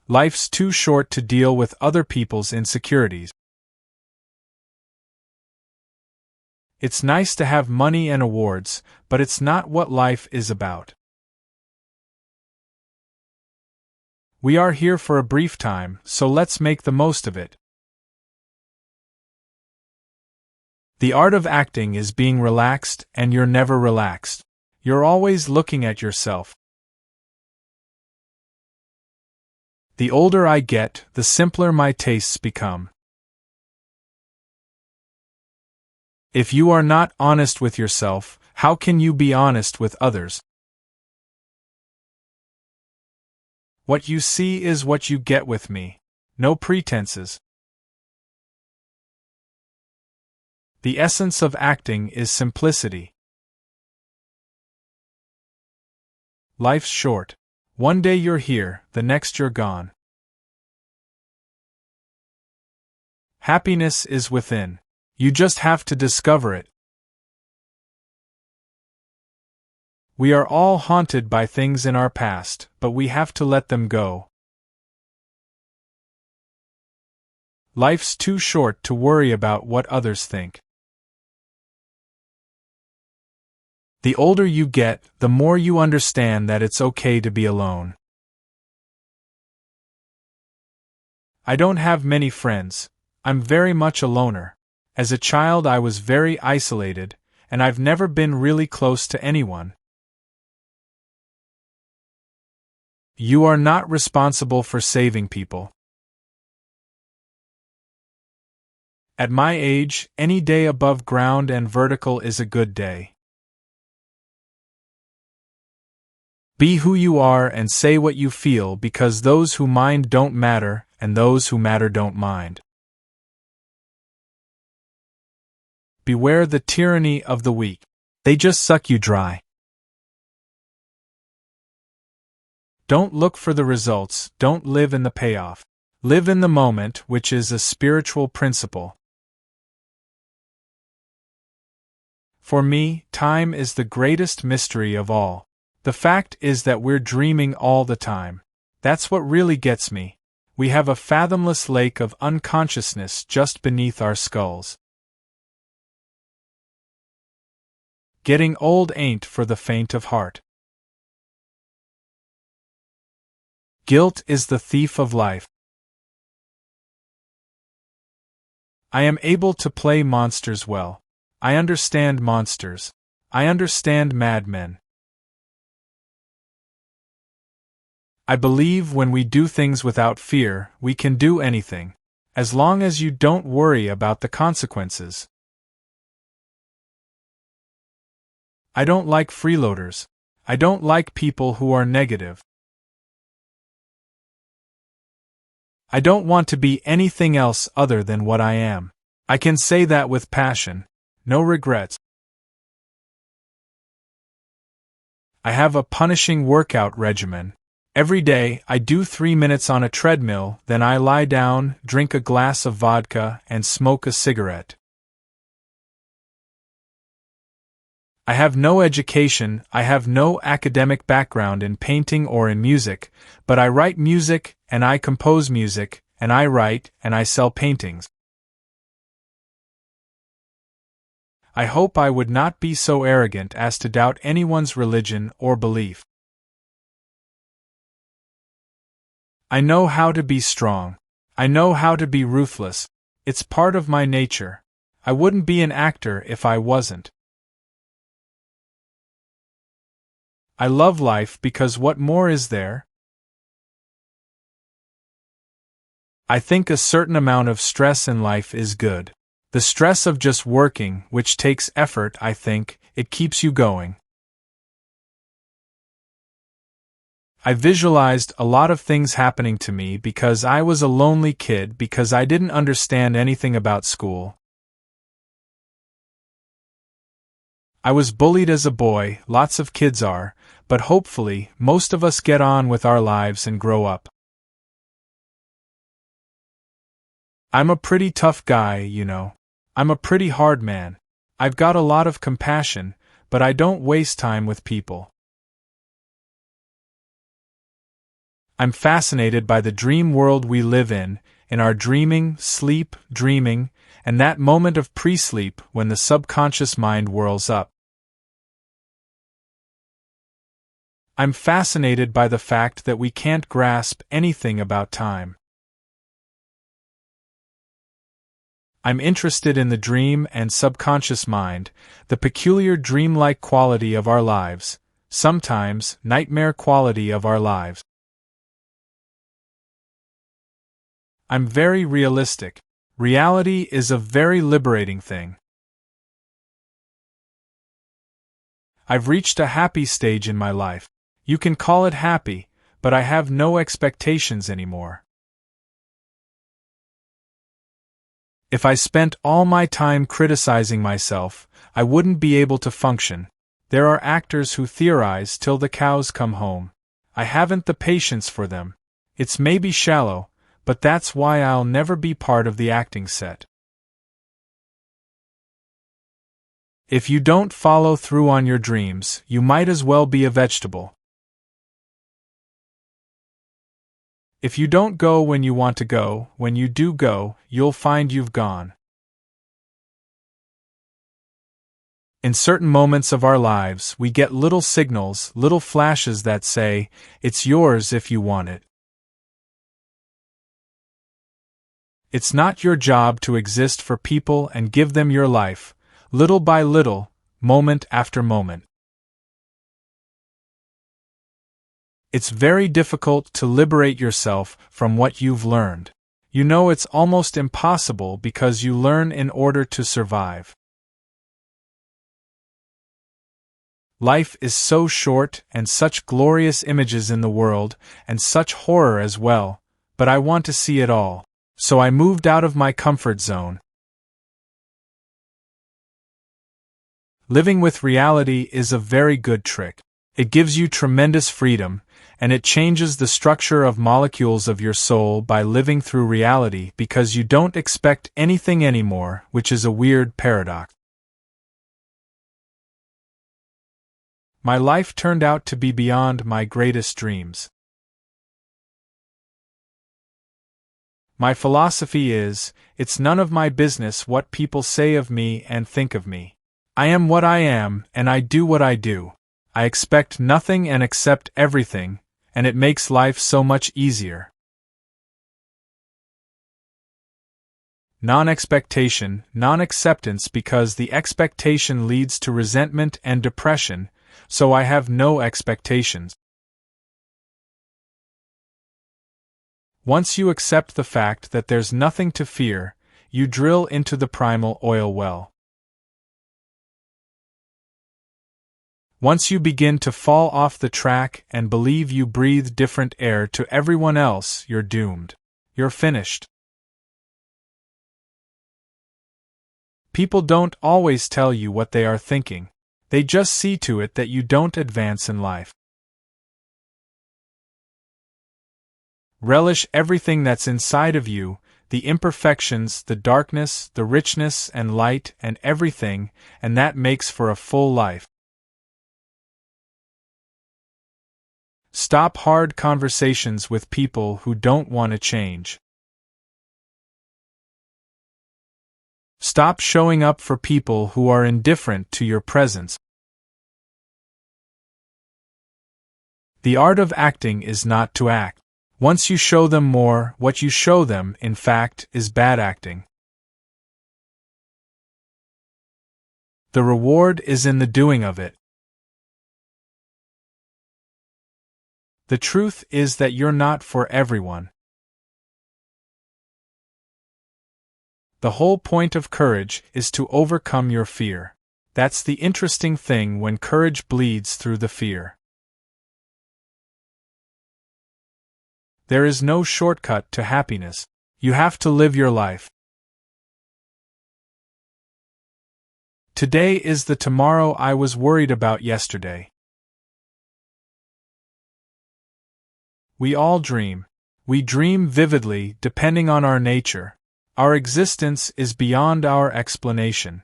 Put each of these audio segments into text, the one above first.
Life's too short to deal with other people's insecurities. It's nice to have money and awards, but it's not what life is about. We are here for a brief time, so let's make the most of it. The art of acting is being relaxed, and you're never relaxed. You're always looking at yourself. The older I get, the simpler my tastes become. If you are not honest with yourself, how can you be honest with others? What you see is what you get with me. No pretenses. The essence of acting is simplicity. Life's short. One day you're here, the next you're gone. Happiness is within. You just have to discover it. We are all haunted by things in our past, but we have to let them go. Life's too short to worry about what others think. The older you get, the more you understand that it's okay to be alone. I don't have many friends. I'm very much a loner. As a child I was very isolated, and I've never been really close to anyone. You are not responsible for saving people. At my age, any day above ground and vertical is a good day. Be who you are and say what you feel, because those who mind don't matter, and those who matter don't mind. Beware the tyranny of the weak. They just suck you dry. Don't look for the results, don't live in the payoff. Live in the moment, which is a spiritual principle. For me, time is the greatest mystery of all. The fact is that we're dreaming all the time. That's what really gets me. We have a fathomless lake of unconsciousness just beneath our skulls. Getting old ain't for the faint of heart. Guilt is the thief of life. I am able to play monsters well. I understand monsters. I understand madmen. I believe when we do things without fear, we can do anything, as long as you don't worry about the consequences. I don't like freeloaders. I don't like people who are negative. I don't want to be anything else other than what I am. I can say that with passion. No regrets. I have a punishing workout regimen. Every day, I do 3 minutes on a treadmill, then I lie down, drink a glass of vodka, and smoke a cigarette. I have no education, I have no academic background in painting or in music, but I write music, and I compose music, and I write, and I sell paintings. I hope I would not be so arrogant as to doubt anyone's religion or belief. I know how to be strong. I know how to be ruthless. It's part of my nature. I wouldn't be an actor if I wasn't. I love life because what more is there? I think a certain amount of stress in life is good. The stress of just working, which takes effort, I think, it keeps you going. I visualized a lot of things happening to me because I was a lonely kid, because I didn't understand anything about school. I was bullied as a boy, lots of kids are, but hopefully, most of us get on with our lives and grow up. I'm a pretty tough guy, you know. I'm a pretty hard man. I've got a lot of compassion, but I don't waste time with people. I'm fascinated by the dream world we live in our dreaming, sleep, dreaming, and that moment of pre-sleep when the subconscious mind whirls up. I'm fascinated by the fact that we can't grasp anything about time. I'm interested in the dream and subconscious mind, the peculiar dreamlike quality of our lives, sometimes nightmare quality of our lives. I'm very realistic. Reality is a very liberating thing. I've reached a happy stage in my life. You can call it happy, but I have no expectations anymore. If I spent all my time criticizing myself, I wouldn't be able to function. There are actors who theorize till the cows come home. I haven't the patience for them. It's maybe shallow, but that's why I'll never be part of the acting set. If you don't follow through on your dreams, you might as well be a vegetable. If you don't go when you want to go, when you do go, you'll find you've gone. In certain moments of our lives, we get little signals, little flashes that say, it's yours if you want it. It's not your job to exist for people and give them your life, little by little, moment after moment. It's very difficult to liberate yourself from what you've learned. You know it's almost impossible because you learn in order to survive. Life is so short and such glorious images in the world, and such horror as well, but I want to see it all. So I moved out of my comfort zone. Living with reality is a very good trick. It gives you tremendous freedom, and it changes the structure of molecules of your soul by living through reality because you don't expect anything anymore, which is a weird paradox. My life turned out to be beyond my greatest dreams. My philosophy is, it's none of my business what people say of me and think of me. I am what I am, and I do what I do. I expect nothing and accept everything, and it makes life so much easier. Non-expectation, non-acceptance because the expectation leads to resentment and depression, so I have no expectations. Once you accept the fact that there's nothing to fear, you drill into the primal oil well. Once you begin to fall off the track and believe you breathe different air to everyone else, you're doomed. You're finished. People don't always tell you what they are thinking. They just see to it that you don't advance in life. Relish everything that's inside of you, the imperfections, the darkness, the richness and light and everything, and that makes for a full life. Stop hard conversations with people who don't want to change. Stop showing up for people who are indifferent to your presence. The art of acting is not to act. Once you show them more, what you show them, in fact, is bad acting. The reward is in the doing of it. The truth is that you're not for everyone. The whole point of courage is to overcome your fear. That's the interesting thing when courage bleeds through the fear. There is no shortcut to happiness. You have to live your life. Today is the tomorrow I was worried about yesterday. We all dream. We dream vividly, depending on our nature. Our existence is beyond our explanation.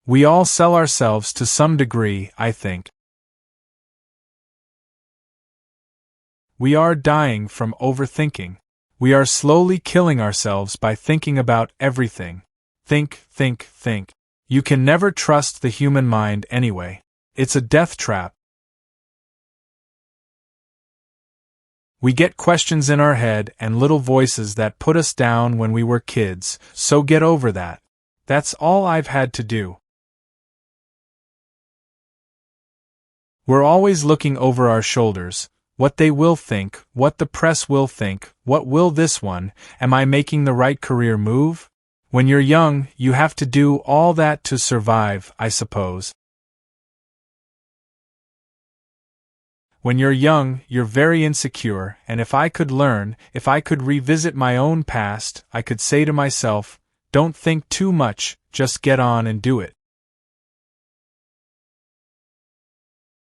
We all sell ourselves to some degree, I think. We are dying from overthinking. We are slowly killing ourselves by thinking about everything. Think, think, think. You can never trust the human mind anyway. It's a death trap. We get questions in our head and little voices that put us down when we were kids, so get over that. That's all I've had to do. We're always looking over our shoulders. What they will think, what the press will think, what will this one, am I making the right career move? When you're young, you have to do all that to survive, I suppose. When you're young, you're very insecure, and if I could learn, if I could revisit my own past, I could say to myself, don't think too much, just get on and do it.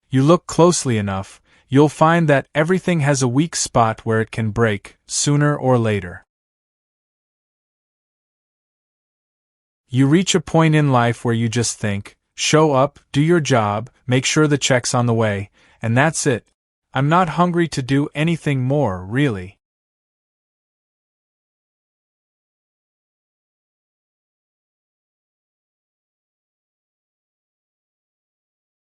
You look closely enough, you'll find that everything has a weak spot where it can break, sooner or later. You reach a point in life where you just think, show up, do your job, make sure the check's on the way, and that's it. I'm not hungry to do anything more, really.